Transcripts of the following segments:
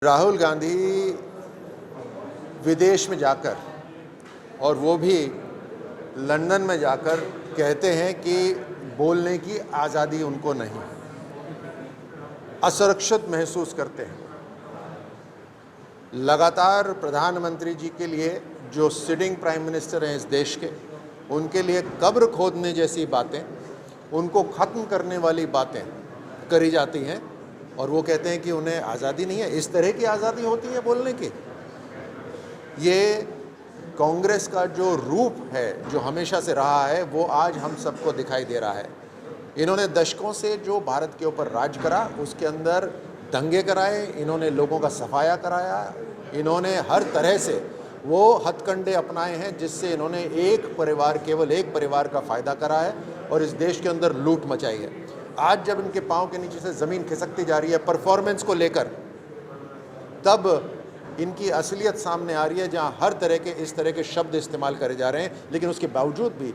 राहुल गांधी विदेश में जाकर और वो भी लंदन में जाकर कहते हैं कि बोलने की आज़ादी उनको नहीं, असुरक्षित महसूस करते हैं। लगातार प्रधानमंत्री जी के लिए जो सिटिंग प्राइम मिनिस्टर हैं इस देश के, उनके लिए कब्र खोदने जैसी बातें, उनको ख़त्म करने वाली बातें करी जाती हैं और वो कहते हैं कि उन्हें आज़ादी नहीं है। इस तरह की आज़ादी होती है बोलने की। ये कांग्रेस का जो रूप है, जो हमेशा से रहा है, वो आज हम सबको दिखाई दे रहा है। इन्होंने दशकों से जो भारत के ऊपर राज करा, उसके अंदर दंगे कराए, इन्होंने लोगों का सफाया कराया, इन्होंने हर तरह से वो हथकंडे अपनाए हैं जिससे इन्होंने केवल एक परिवार का फ़ायदा करा है और इस देश के अंदर लूट मचाई है। आज जब इनके पाँव के नीचे से ज़मीन खिसकती जा रही है परफॉर्मेंस को लेकर, तब इनकी असलियत सामने आ रही है, जहां हर तरह के इस तरह के शब्द इस्तेमाल करे जा रहे हैं, लेकिन उसके बावजूद भी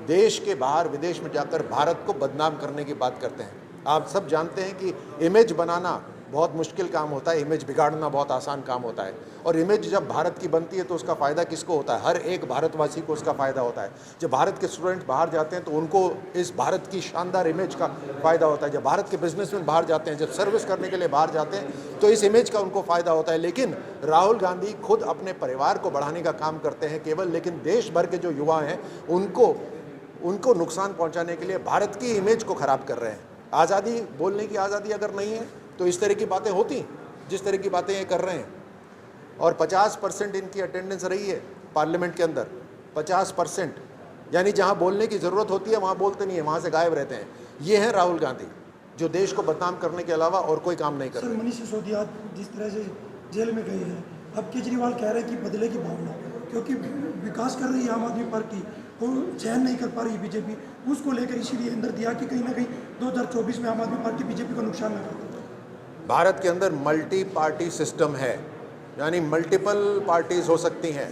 देश के बाहर विदेश में जाकर भारत को बदनाम करने की बात करते हैं। आप सब जानते हैं कि इमेज बनाना बहुत मुश्किल काम होता है, इमेज बिगाड़ना बहुत आसान काम होता है। और इमेज जब भारत की बनती है तो उसका फ़ायदा किसको होता है? हर एक भारतवासी को उसका फ़ायदा होता है। जब भारत के स्टूडेंट बाहर जाते हैं तो उनको इस भारत की शानदार इमेज का फ़ायदा होता है। जब भारत के बिजनेसमैन बाहर जाते हैं, जब सर्विस करने के लिए बाहर जाते हैं, तो इस इमेज का उनको फ़ायदा होता है। लेकिन राहुल गांधी खुद अपने परिवार को बढ़ाने का काम करते हैं केवल, लेकिन देश भर के जो युवा हैं उनको नुकसान पहुँचाने के लिए भारत की इमेज को ख़राब कर रहे हैं। आज़ादी, बोलने की आज़ादी अगर नहीं है तो इस तरह की बातें होती जिस तरह की बातें ये कर रहे हैं। और 50% इनकी अटेंडेंस रही है पार्लियामेंट के अंदर, 50%, यानी जहां बोलने की ज़रूरत होती है वहां बोलते नहीं है, वहां से गायब रहते हैं। ये हैं राहुल गांधी, जो देश को बदनाम करने के अलावा और कोई काम नहीं कर रहे। मनीष सिसोदिया जिस तरह से जेल में गए हैं, अब केजरीवाल कह रहे हैं कि बदले की भावना, क्योंकि विकास कर रही है आम आदमी पार्टी, वो चयन नहीं कर पा रही बीजेपी, उसको लेकर इसीलिए अंदर दिया कि कहीं ना कहीं 2024 में आम आदमी पार्टी बीजेपी को नुकसान न करे। भारत के अंदर मल्टी पार्टी सिस्टम है, यानी मल्टीपल पार्टीज हो सकती हैं,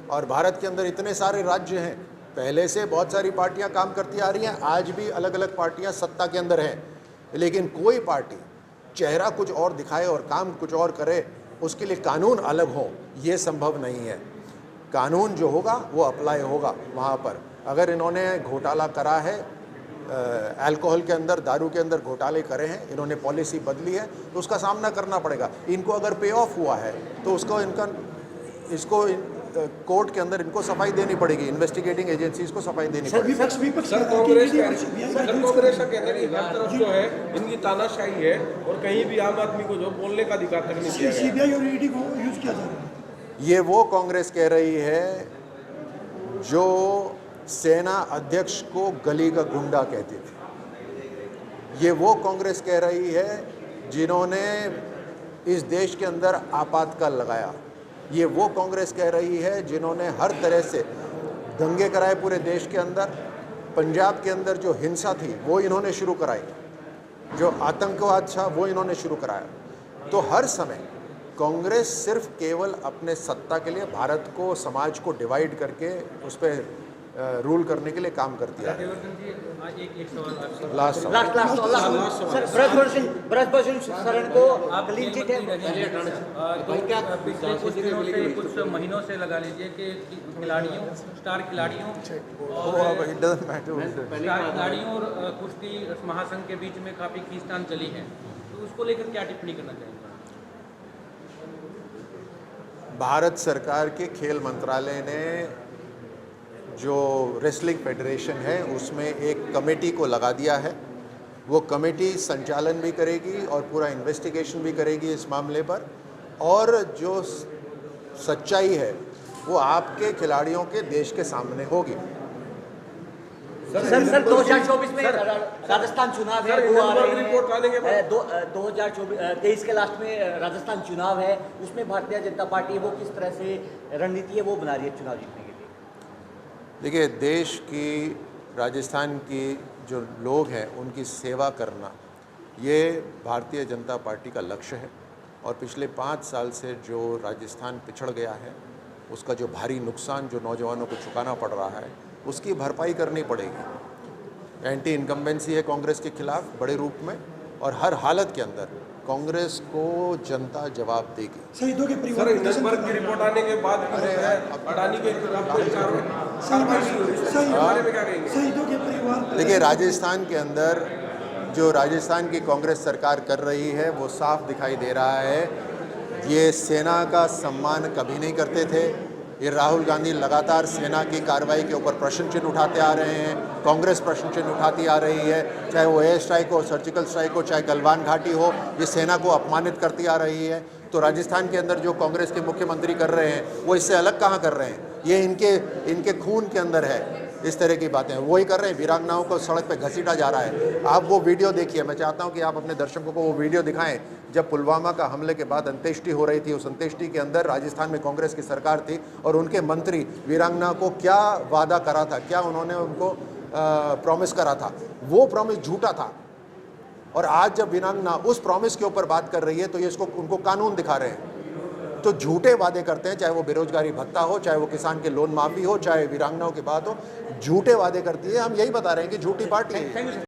और भारत के अंदर इतने सारे राज्य हैं, पहले से बहुत सारी पार्टियां काम करती आ रही हैं, आज भी अलग अलग पार्टियां सत्ता के अंदर हैं, लेकिन कोई पार्टी चेहरा कुछ और दिखाए और काम कुछ और करे, उसके लिए कानून अलग हो, ये संभव नहीं है। कानून जो होगा वो अप्लाई होगा वहाँ पर। अगर इन्होंने घोटाला करा है, अल्कोहल के अंदर, दारू के अंदर घोटाले करे हैं, इन्होंने पॉलिसी बदली है, तो उसका सामना करना पड़ेगा। इनको अगर पे ऑफ हुआ है तो इसको कोर्ट के अंदर इनको सफाई देनी पड़ेगी, इन्वेस्टिगेटिंग एजेंसीज को सफाई देनी पड़ेगी। सर, कांग्रेस का कहना है कि हर तरफ जो है इनकी तानाशाही है और कहीं भी आम आदमी को जो बोलने का अधिकार तक नहीं दिया गया। सीबीआई और ईडी को यूज किया जा रहा है। ये वो कांग्रेस कह रही है जो सेना अध्यक्ष को गली का गुंडा कहती थी। ये वो कांग्रेस कह रही है जिन्होंने इस देश के अंदर आपातकाल लगाया। ये वो कांग्रेस कह रही है जिन्होंने हर तरह से दंगे कराए पूरे देश के अंदर। पंजाब के अंदर जो हिंसा थी वो इन्होंने शुरू कराई, जो आतंकवाद था वो इन्होंने शुरू कराया। तो हर समय कांग्रेस सिर्फ केवल अपने सत्ता के लिए भारत को, समाज को डिवाइड करके उस पर रूल करने के लिए काम करती है। लास्ट ब्रजभूषण शरण को क्लीन चिट है। पिछले कुछ महीनों से लगा लीजिए कि स्टार खिलाड़ियों और कुश्ती महासंघ के बीच में काफ़ी खींचतान चली है, तो उसको लेकर क्या टिप्पणी करना चाहेंगे? भारत सरकार के खेल मंत्रालय ने जो रेसलिंग फेडरेशन है उसमें एक कमेटी को लगा दिया है। वो कमेटी संचालन भी करेगी और पूरा इन्वेस्टिगेशन भी करेगी इस मामले पर, और जो सच्चाई है वो आपके खिलाड़ियों के देश के सामने होगी। सर 2024 में राजस्थान चुनाव है, 2023 के लास्ट में राजस्थान चुनाव है, उसमें भारतीय जनता पार्टी वो किस तरह से रणनीति है वो बना रही है चुनाव जीतने के लिए? देखिए, देश की, राजस्थान की जो लोग हैं उनकी सेवा करना, ये भारतीय जनता पार्टी का लक्ष्य है। और पिछले 5 साल से जो राजस्थान पिछड़ गया है, उसका जो भारी नुकसान जो नौजवानों को चुकाना पड़ रहा है, उसकी भरपाई करनी पड़ेगी। एंटी इनकम्बेंसी है कांग्रेस के खिलाफ बड़े रूप में, और हर हालत के अंदर कांग्रेस को जनता जवाब देगी। शहीदों के परिवार सर को दर्शन हिंडनबर्ग की रिपोर्ट आने के बाद भी जो है अडानी के खिलाफ कोई कार्रवाई नहीं हुई। इसके बारे में क्या कहेंगे? शहीदों के परिवार देखिए, राजस्थान के अंदर जो राजस्थान की कांग्रेस सरकार कर रही है वो साफ दिखाई दे रहा है। ये सेना का सम्मान कभी नहीं करते थे। ये राहुल गांधी लगातार सेना की कार्रवाई के ऊपर प्रश्न चिन्ह उठाते आ रहे हैं। कांग्रेस प्रश्न चिन्ह उठाती आ रही है, चाहे वो एयर स्ट्राइक हो, सर्जिकल स्ट्राइक हो, चाहे गलवान घाटी हो, ये सेना को अपमानित करती आ रही है। तो राजस्थान के अंदर जो कांग्रेस के मुख्यमंत्री कर रहे हैं वो इससे अलग कहाँ कर रहे हैं? ये इनके खून के अंदर है इस तरह की बातें, वही कर रहे हैं। वीरांगनाओं को सड़क पे घसीटा जा रहा है। आप वो वीडियो देखिए, मैं चाहता हूं कि आप अपने दर्शकों को वो वीडियो दिखाएं जब पुलवामा का हमले के बाद अंत्येष्टि हो रही थी। उस अंत्येष्टि के अंदर राजस्थान में कांग्रेस की सरकार थी और उनके मंत्री वीरांगना को क्या वादा करा था, क्या उन्होंने उनको प्रॉमिस करा था, वो प्रॉमिस झूठा था। और आज जब वीरांगना उस प्रॉमिस के ऊपर बात कर रही है तो ये इसको उनको कानून दिखा रहे हैं। तो झूठे वादे करते हैं, चाहे वो बेरोजगारी भत्ता हो, चाहे वो किसान के लोन माफी हो, चाहे वीरांगनाओं की बात हो, झूठे वादे करती है। हम यही बता रहे हैं कि झूठी पार्टी है।